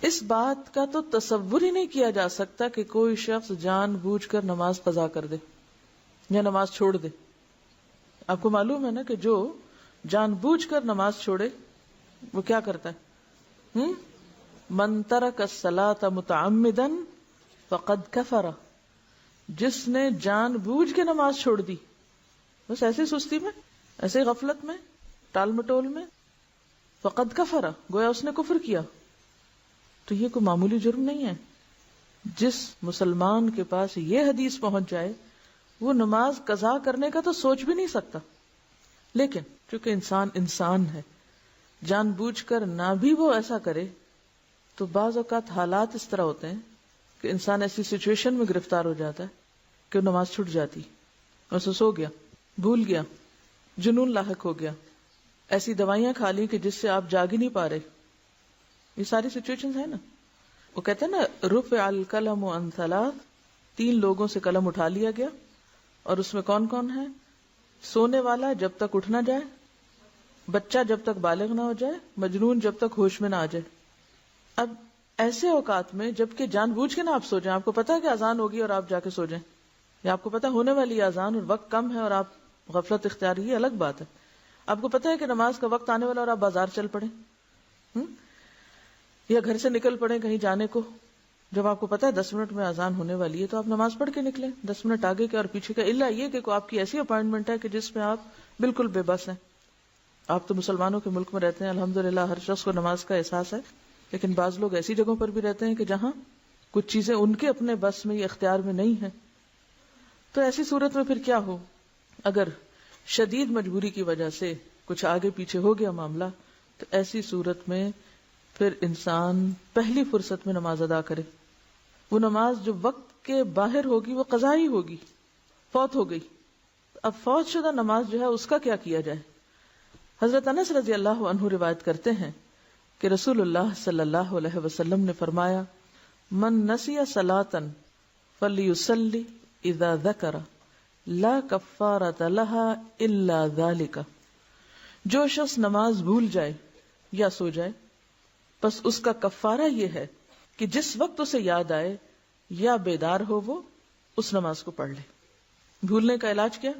اس بات کا تو تصور ہی نہیں کیا جا سکتا کہ کوئی شخص جان بوجھ کر نماز قضا کر دے یا نماز چھوڑ دے. آپ کو معلوم ہے نا کہ جو جان بوجھ کر نماز چھوڑے وہ کیا کرتا ہے؟ من ترک الصلاۃ متعمدا فقد کفر. جس نے جان بوجھ کے نماز چھوڑ دی، بس ایسے سستی میں، ایسے غفلت میں، ٹال مٹول میں، فقد کفر، گویا اس نے کفر کیا. تو یہ کوئی معمولی جرم نہیں ہے. جس مسلمان کے پاس یہ حدیث پہنچ جائے وہ نماز قضا کرنے کا تو سوچ بھی نہیں سکتا. لیکن چونکہ انسان انسان ہے، جان بوجھ کر نہ بھی وہ ایسا کرے تو بعض اوقات حالات اس طرح ہوتے ہیں کہ انسان ایسی سچویشن میں گرفتار ہو جاتا ہے کہ وہ نماز چھوٹ جاتی، اسے سو گیا، بھول گیا، جنون لاحق ہو گیا، ایسی دوائیاں کھا لی کہ جس سے آپ جاگ ہی نہیں پا رہے. یہ ساری سچویشنز ہیں نا. وہ کہتے ہیں نا رفع القلم عن ثلاث، 3 لوگوں سے قلم اٹھا لیا گیا، اور اس میں کون کون ہے؟ سونے والا جب تک اٹھ نہ جائے، بچہ جب تک بالغ نہ ہو جائے، مجنون جب تک ہوش میں نہ آ جائے. اب ایسے اوقات میں جبکہ جان بوجھ کے نہ آپ سو جائیں، آپ کو پتا ہے کہ اذان ہوگی اور آپ جا کے سو جائیں، یا آپ کو پتا ہونے والی اذان اور وقت کم ہے اور آپ غفلت اختیار، یہ الگ بات ہے. آپ کو پتا ہے کہ نماز کا وقت آنے والا اور آپ بازار چل پڑے یا گھر سے نکل پڑے کہیں جانے کو، جب آپ کو پتا ہے 10 منٹ میں اذان ہونے والی ہے تو آپ نماز پڑھ کے نکلیں 10 منٹ آگے کے اور پیچھے کا، الا یہ کہ آپ کی ایسی اپائنٹمنٹ ہے کہ جس میں آپ بالکل بے بس ہیں. آپ تو مسلمانوں کے ملک میں رہتے ہیں، الحمدللہ ہر شخص کو نماز کا احساس ہے، لیکن بعض لوگ ایسی جگہوں پر بھی رہتے ہیں کہ جہاں کچھ چیزیں ان کے اپنے بس میں یا اختیار میں نہیں ہیں. تو ایسی صورت میں پھر کیا ہو؟ اگر شدید مجبوری کی وجہ سے کچھ آگے پیچھے ہو گیا معاملہ، تو ایسی صورت میں پھر انسان پہلی فرصت میں نماز ادا کرے. وہ نماز جو وقت کے باہر ہوگی وہ قضائی ہوگی، فوت ہو گئی. اب فوت شدہ نماز جو ہے اس کا کیا کیا جائے؟ حضرت انس رضی اللہ عنہ روایت کرتے ہیں کہ رسول اللہ صلی اللہ علیہ وسلم نے فرمایا، من نسی صلاۃ فلیصلی اذا ذکر لا کفارۃ لها الا ذلک. جو شخص نماز بھول جائے یا سو جائے، بس اس کا کفارہ یہ ہے کہ جس وقت اسے یاد آئے یا بیدار ہو وہ اس نماز کو پڑھ لے. بھولنے کا علاج کیا؟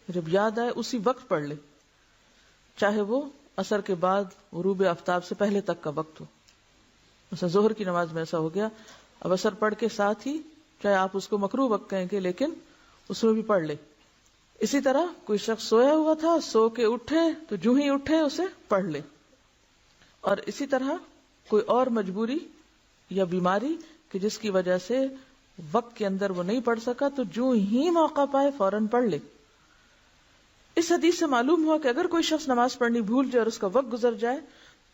جب یاد آئے اسی وقت پڑھ لے، چاہے وہ عصر کے بعد غروب آفتاب سے پہلے تک کا وقت ہو. مثلا ظہر کی نماز میں ایسا ہو گیا، اب عصر پڑھ کے ساتھ ہی، چاہے آپ اس کو مکروہ وقت کہیں گے لیکن اس میں بھی پڑھ لے. اسی طرح کوئی شخص سویا ہوا تھا، سو کے اٹھے تو جو ہی اٹھے اسے پڑھ لے. اور اسی طرح کوئی اور مجبوری یا بیماری کہ جس کی وجہ سے وقت کے اندر وہ نہیں پڑھ سکا، تو جو ہی موقع پائے فوراً پڑھ لے. اس حدیث سے معلوم ہوا کہ اگر کوئی شخص نماز پڑھنی بھول جائے اور اس کا وقت گزر جائے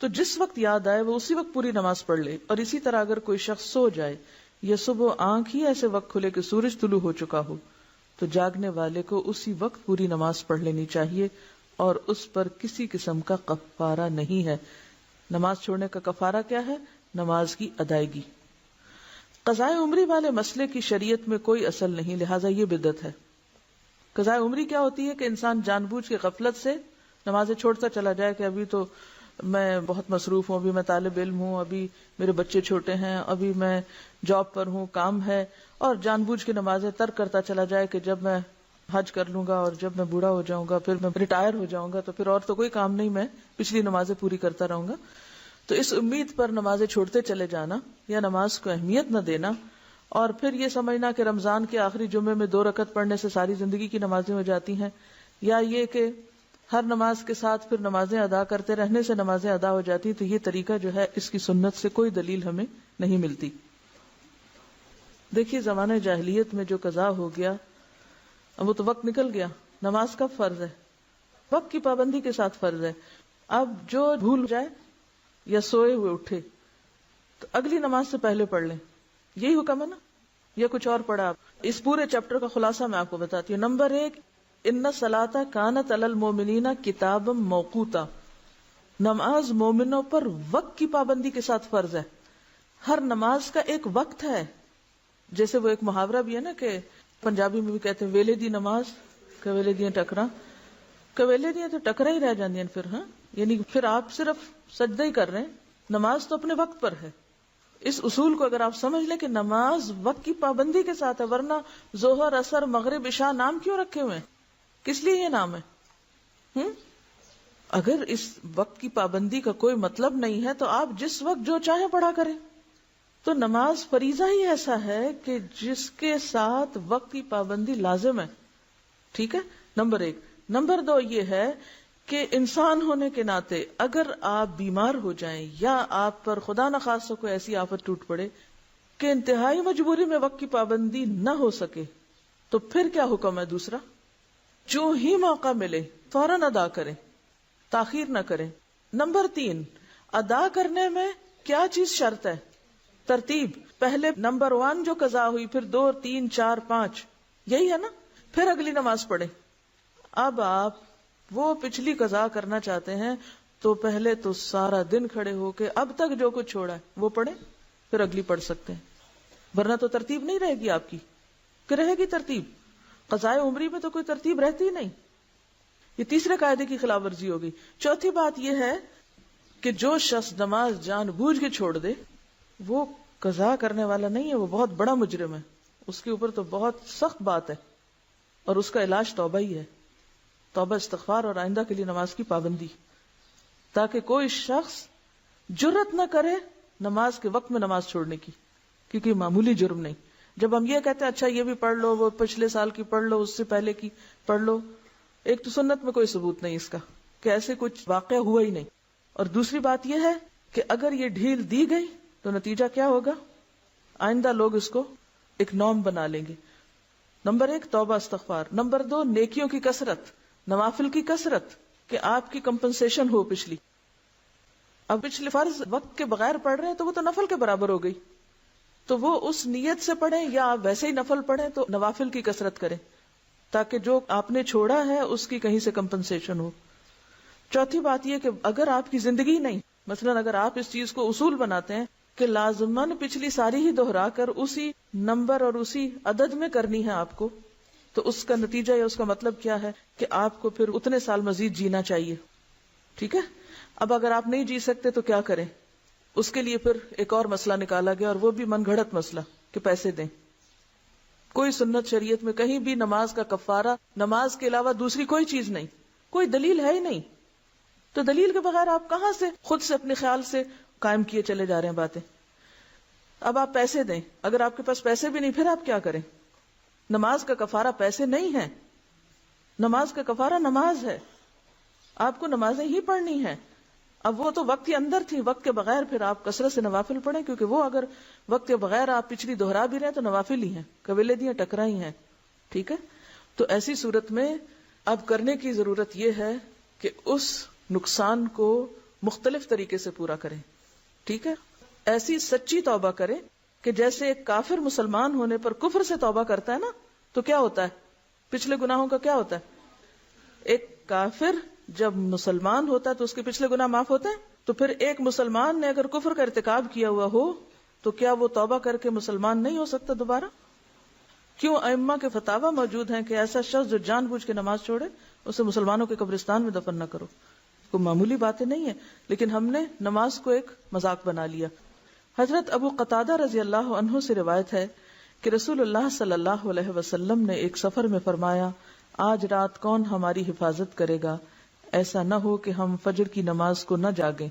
تو جس وقت یاد آئے وہ اسی وقت پوری نماز پڑھ لے. اور اسی طرح اگر کوئی شخص سو جائے یا صبح آنکھ ہی ایسے وقت کھلے کہ سورج طلوع ہو چکا ہو تو جاگنے والے کو اسی وقت پوری نماز پڑھ لینی چاہیے، اور اس پر کسی قسم کا کفارہ نہیں ہے. نماز چھوڑنے کا کفارہ کیا ہے؟ نماز کی ادائیگی. قضاء عمری والے مسئلے کی شریعت میں کوئی اصل نہیں، لہٰذا یہ بدعت ہے. قضاء عمری کیا ہوتی ہے کہ انسان جان بوجھ کے غفلت سے نمازیں چھوڑتا چلا جائے کہ ابھی تو میں بہت مصروف ہوں، ابھی میں طالب علم ہوں، ابھی میرے بچے چھوٹے ہیں، ابھی میں جاب پر ہوں، کام ہے، اور جان بوجھ کے نمازیں ترک کرتا چلا جائے کہ جب میں حج کر لوں گا اور جب میں بوڑھا ہو جاؤں گا، پھر میں ریٹائر ہو جاؤں گا تو پھر اور تو کوئی کام نہیں، میں پچھلی نمازیں پوری کرتا رہوں گا. تو اس امید پر نمازیں چھوڑتے چلے جانا یا نماز کو اہمیت نہ دینا، اور پھر یہ سمجھنا کہ رمضان کے آخری جمعے میں 2 رکعت پڑھنے سے ساری زندگی کی نمازیں ہو جاتی ہیں، یا یہ کہ ہر نماز کے ساتھ پھر نمازیں ادا کرتے رہنے سے نمازیں ادا ہو جاتی، تو یہ طریقہ جو ہے اس کی سنت سے کوئی دلیل ہمیں نہیں ملتی. دیکھیے زمانہ جاہلیت میں جو قضا ہو گیا، اب وہ تو وقت نکل گیا. نماز کب فرض ہے؟ وقت کی پابندی کے ساتھ فرض ہے. اب جو بھول جائے یا سوئے ہوئے اٹھے تو اگلی نماز سے پہلے پڑھ لیں، یہی حکم ہے نا، یا کچھ اور پڑھا؟ آپ اس پورے چیپٹر کا خلاصہ میں آپ کو بتاتی ہوں. نمبر 1، ان الصلاۃ کانت علی المؤمنین کتابا موقوتا. نماز مومنوں پر وقت کی پابندی کے ساتھ فرض ہے. ہر نماز کا ایک وقت ہے. جیسے وہ ایک محاورہ بھی ہے نا کہ پنجابی میں بھی کہتے ہیں ویلے دی نماز کویلے دیاں ٹکراں. کویلے دیاں تو ٹکرا ہی رہ جاندیاں پھر، ہاں، یعنی پھر آپ صرف سجدہ ہی کر رہے ہیں، نماز تو اپنے وقت پر ہے. اس اصول کو اگر آپ سمجھ لیں کہ نماز وقت کی پابندی کے ساتھ ہے، ورنہ ظہر، عصر، مغرب، عشاء نام کیوں رکھے ہوئے ہیں؟ کس لیے یہ نام ہے؟ اگر اس وقت کی پابندی کا کوئی مطلب نہیں ہے تو آپ جس وقت جو چاہیں پڑھا کریں. تو نماز فریضہ ہی ایسا ہے کہ جس کے ساتھ وقت کی پابندی لازم ہے. ٹھیک ہے، نمبر 1. نمبر 2 یہ ہے کہ انسان ہونے کے ناطے اگر آپ بیمار ہو جائیں یا آپ پر خدا نخواستہ کوئی ایسی آفت ٹوٹ پڑے کہ انتہائی مجبوری میں وقت کی پابندی نہ ہو سکے، تو پھر کیا حکم ہے؟ دوسرا، جو ہی موقع ملے فوراً ادا کریں، تاخیر نہ کریں. نمبر 3، ادا کرنے میں کیا چیز شرط ہے؟ ترتیب. پہلے نمبر 1 جو قضا ہوئی، پھر 2، 3، 4، 5، یہی ہے نا؟ پھر اگلی نماز پڑھیں. اب آپ وہ پچھلی قضا کرنا چاہتے ہیں تو پہلے تو سارا دن کھڑے ہو کے اب تک جو کچھ چھوڑا ہے وہ پڑھیں، پھر اگلی پڑھ سکتے ہیں. ورنہ تو ترتیب نہیں رہے گی آپ کی. کہ رہے گی ترتیب؟ قضائے عمری میں تو کوئی ترتیب رہتی ہی نہیں. یہ تیسرے قاعدے کی خلاف ورزی ہوگی. چوتھی بات یہ ہے کہ جو شخص نماز جان بوجھ کے چھوڑ دے وہ قضا کرنے والا نہیں ہے، وہ بہت بڑا مجرم ہے. اس کے اوپر تو بہت سخت بات ہے، اور اس کا علاج توبہ ہی ہے. توبہ، استغفار اور آئندہ کے لیے نماز کی پابندی، تاکہ کوئی شخص جرت نہ کرے نماز کے وقت میں نماز چھوڑنے کی، کیونکہ یہ معمولی جرم نہیں. جب ہم یہ کہتے ہیں اچھا یہ بھی پڑھ لو، وہ پچھلے سال کی پڑھ لو، اس سے پہلے کی پڑھ لو، ایک تو سنت میں کوئی ثبوت نہیں اس کا کہ ایسے کچھ واقعہ ہوا ہی نہیں، اور دوسری بات یہ ہے کہ اگر یہ ڈھیل دی گئی تو نتیجہ کیا ہوگا؟ آئندہ لوگ اس کو ایک نارم بنا لیں گے. نمبر 1 توبہ استغفار. نمبر 2 نیکیوں کی کثرت، نوافل کی کثرت، کہ آپ کی کمپنسیشن ہو پچھلی. اب پچھلے فرض وقت کے بغیر پڑھ رہے ہیں تو وہ تو نفل کے برابر ہو گئی، تو وہ اس نیت سے پڑھیں یا آپ ویسے ہی نفل پڑھیں تو نوافل کی کثرت کریں تاکہ جو آپ نے چھوڑا ہے اس کی کہیں سے کمپنسیشن ہو. چوتھی بات یہ کہ اگر آپ کی زندگی نہیں، مثلا اگر آپ اس چیز کو اصول بناتے ہیں کہ لازماً پچھلی ساری ہی دہرا کر اسی نمبر اور اسی عدد میں کرنی ہے آپ کو، تو اس کا نتیجہ یا اس کا مطلب کیا ہے کہ آپ کو پھر اتنے سال مزید جینا چاہیے. ٹھیک ہے. اب اگر آپ نہیں جی سکتے تو کیا کریں؟ اس کے لیے پھر ایک اور مسئلہ نکالا گیا، اور وہ بھی من گھڑت مسئلہ کہ پیسے دیں. کوئی سنت شریعت میں کہیں بھی نماز کا کفارہ نماز کے علاوہ دوسری کوئی چیز نہیں، کوئی دلیل ہے ہی نہیں. تو دلیل کے بغیر آپ کہاں سے خود سے اپنے خیال سے قائم کیے چلے جا رہے ہیں باتیں. اب آپ پیسے دیں، اگر آپ کے پاس پیسے بھی نہیں پھر آپ کیا کریں؟ نماز کا کفارہ پیسے نہیں ہے، نماز کا کفارہ نماز ہے. آپ کو نمازیں ہی پڑھنی ہیں. اب وہ تو وقت کے اندر تھی، وقت کے بغیر پھر آپ کثرت سے نوافل پڑھیں، کیونکہ وہ اگر وقت کے بغیر آپ پچھلی دہرا بھی رہے تو نوافل ہی ہیں، قبیلے دیاں ٹکرا ہی ہیں. ٹھیک ہے. تو ایسی صورت میں اب کرنے کی ضرورت یہ ہے کہ اس نقصان کو مختلف طریقے سے پورا کریں. ٹھیک ہے. ایسی سچی توبہ کریں کہ جیسے ایک کافر مسلمان ہونے پر کفر سے توبہ کرتا ہے نا، تو کیا ہوتا ہے؟ پچھلے گناہوں کا کیا ہوتا ہے؟ ایک کافر جب مسلمان ہوتا ہے تو اس کے پچھلے گناہ معاف ہوتے ہیں. تو پھر ایک مسلمان نے اگر کفر کا ارتکاب کیا ہوا ہو تو کیا وہ توبہ کر کے مسلمان نہیں ہو سکتا دوبارہ؟ کیوں ائمہ کے فتاوی موجود ہیں کہ ایسا شخص جو جان بوجھ کے نماز چھوڑے اسے مسلمانوں کے قبرستان میں دفن نہ کرو. کوئی معمولی باتیں نہیں ہیں، لیکن ہم نے نماز کو ایک مذاق بنا لیا. حضرت ابو قتادہ رضی اللہ عنہ سے روایت ہے کہ رسول اللہ صلی اللہ علیہ وسلم نے ایک سفر میں فرمایا، آج رات کون ہماری حفاظت کرے گا؟ ایسا نہ ہو کہ ہم فجر کی نماز کو نہ جاگیں.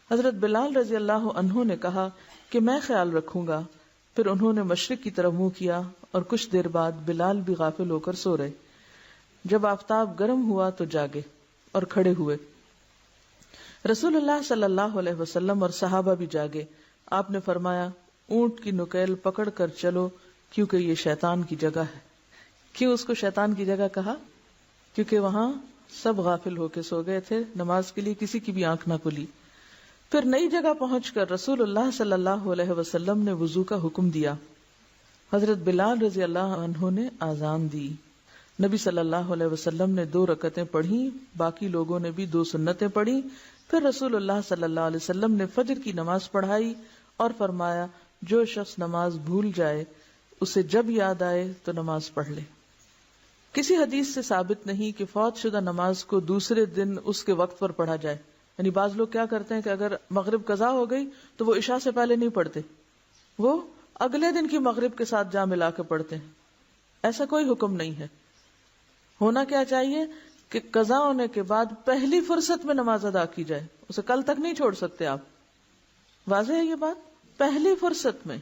حضرت بلال رضی اللہ عنہ نے کہا کہ میں خیال رکھوں گا. پھر انہوں نے مشرق کی طرف منہ کیا اور کچھ دیر بعد بلال بھی غافل ہو کر سو رہے. جب آفتاب گرم ہوا تو جاگے اور کھڑے ہوئے. رسول اللہ صلی اللہ علیہ وسلم اور صحابہ بھی جاگے. آپ نے فرمایا، اونٹ کی نکیل پکڑ کر چلو کیونکہ یہ شیطان کی جگہ ہے. کیوں اس کو شیطان کی جگہ کہا؟ کیونکہ وہاں سب غافل ہو کے سو گئے تھے، نماز کے لیے کسی کی بھی آنکھ نہ کھلی. پھر نئی جگہ پہنچ کر رسول اللہ صلی اللہ علیہ وسلم نے وضو کا حکم دیا. حضرت بلال رضی اللہ عنہ نے آذان دی. نبی صلی اللہ علیہ وسلم نے 2 رکعتیں پڑھی، باقی لوگوں نے بھی 2 سنتیں پڑھی. پھر رسول اللہ صلی اللہ علیہ وسلم نے فجر کی نماز پڑھائی اور فرمایا، جو شخص نماز بھول جائے اسے جب یاد آئے تو نماز پڑھ لے. کسی حدیث سے ثابت نہیں کہ فوت شدہ نماز کو دوسرے دن اس کے وقت پر پڑھا جائے. یعنی بعض لوگ کیا کرتے ہیں کہ اگر مغرب قضا ہو گئی تو وہ عشاء سے پہلے نہیں پڑھتے، وہ اگلے دن کی مغرب کے ساتھ جا ملا کے پڑھتے ہیں. ایسا کوئی حکم نہیں ہے. ہونا کیا چاہیے کہ قضا ہونے کے بعد پہلی فرصت میں نماز ادا کی جائے، اسے کل تک نہیں چھوڑ سکتے آپ. واضح ہے یہ بات؟ پہلی فرصت میں.